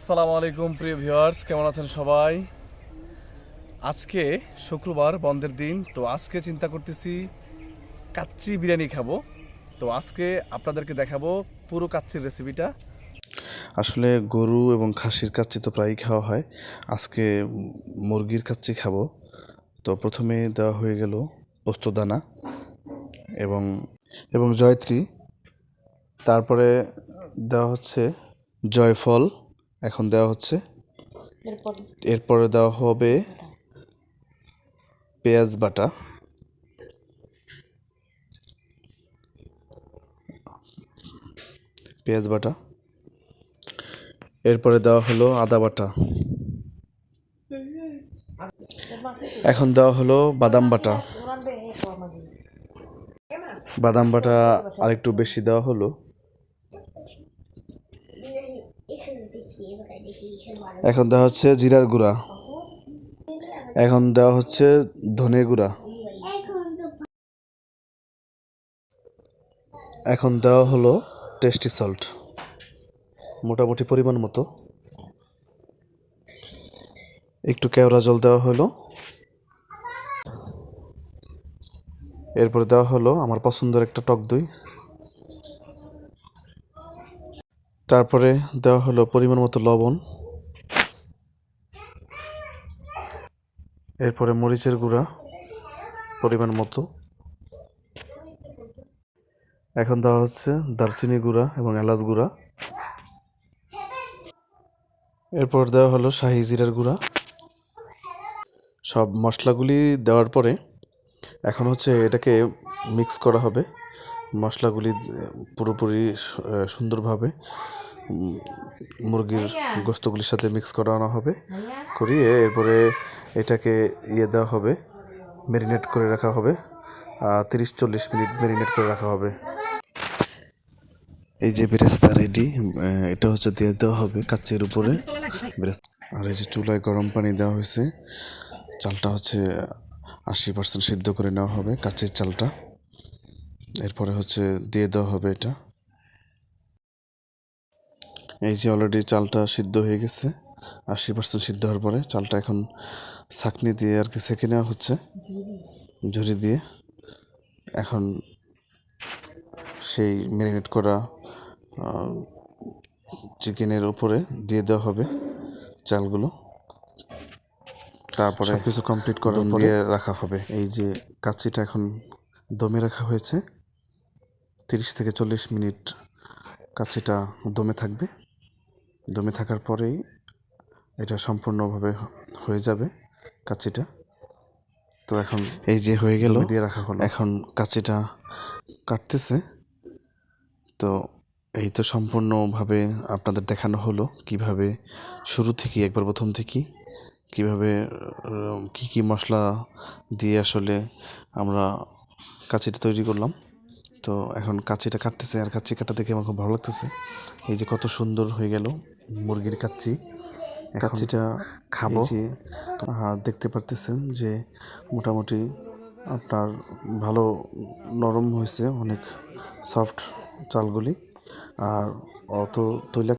আসসালামু আলাইকুম প্রিয় ভিউয়ার্স, কেমন আছেন সবাই? আজকে শুক্রবার, বন্ধের দিন। তো আজকে চিন্তা করতেছি কাচ্চি বিরিয়ানি খাবো। তো আজকে আপনাদেরকে দেখাবো পুরো কাচ্চির রেসিপিটা। আসলে গরু এবং খাসির কাচ্চি তো প্রায়ই খাওয়া হয়। আজকে মুরগির কাচ্চি খাবো। তো প্রথমে দেওয়া হয়ে গেল পোস্তদানা এবং এবং জয়ত্রী। তারপরে দেওয়া হচ্ছে জয়ফল। এখন দেওয়া হচ্ছে, এরপরে দেওয়া হবে পেঁয়াজ বাটা, এরপরে দেওয়া হলো আদা বাটা, এখন দেওয়া হলো বাদাম বাটা। বাদাম বাটা আরেকটু বেশি দেওয়া হলো। এখন দেওয়া হচ্ছে জিরার গুঁড়া, এখন দেওয়া হচ্ছে ধনে গুঁড়া, এখন দেওয়া হলো টেস্টি সল্ট মোটামুটি পরিমাণ মতো। একটু কেওড়া জল দেওয়া হলো। এরপরে দেওয়া হলো আমার পছন্দের একটা টক দই। তারপরে দেওয়া হলো পরিমাণ মতো লবণ। এরপরে মরিচের গুঁড়া পরিমাণ মতো। এখন দেওয়া হচ্ছে দারচিনি গুঁড়া এবং এলাচ গুঁড়া। এরপর দেওয়া হলো শাহি জিরার গুঁড়া। সব মশলাগুলি দেওয়ার পরে এখন হচ্ছে এটাকে মিক্স করা হবে। মশলাগুলি পুরোপুরি সুন্দরভাবে মুরগির গোস্তগুলির সাথে মিক্স করানো হবে। করিয়ে এরপরে এটাকে দেওয়া হবে, ম্যারিনেট করে রাখা হবে। 30-40 মিনিট ম্যারিনেট করে রাখা হবে। এই যে বেরেস্তা রেডি, এটা হচ্ছে দিয়ে দেওয়া হবে কাচ্চির উপরে। আর এই যে চুলায় গরম পানি দেওয়া হয়েছে। চালটা হচ্ছে 80% সিদ্ধ করে নেওয়া হবে, কাচ্চির চালটা। এরপরে হচ্ছে দিয়ে দেওয়া হবে এটা। এই যে অলরেডি চালটা সিদ্ধ হয়ে গেছে। 80% সিদ্ধ হওয়ার পরে চালটা এখন ছাঁকনি দিয়ে আর কি সেঁকে নেওয়া হচ্ছে, ঝুরি দিয়ে। এখন সেই ম্যারিনেট করা চিকেনের উপরে দিয়ে দেওয়া হবে চালগুলো। তারপরে সবকিছু কমপ্লিট করার পরে দিয়ে রাখা হবে। এই যে কাচ্চিটা এখন দমে রাখা হয়েছে। 30-40 মিনিট কাচ্চিটা দমে থাকবে। দমে থাকার পরেই এটা সম্পূর্ণভাবে হয়ে যাবে কাচ্চিটা। তো এখন এই যে হয়ে গেল, দিয়ে রাখা হলো। এখন কাচ্চিটা কাটতেছে। তো এই তো সম্পূর্ণভাবে আপনাদের দেখানো হলো কিভাবে শুরু থেকে একবার প্রথম থেকে কিভাবে কি কি মশলা দিয়ে আসলে আমরা কাচ্চিটা তৈরি করলাম। তো এখন কাচ্চিটা কাটতেছে, আর কাচ্চি কাটা দেখে আমার খুব ভালো লাগতেছে। এই যে কত সুন্দর হয়ে গেল মুরগির কাচ্চি। কাচ্চিটা খাবো। দেখতে পারতেছেন যে মোটামুটি আপনার ভালো নরম হয়েছে, অনেক সফট চালগুলি। আর অত তৈলা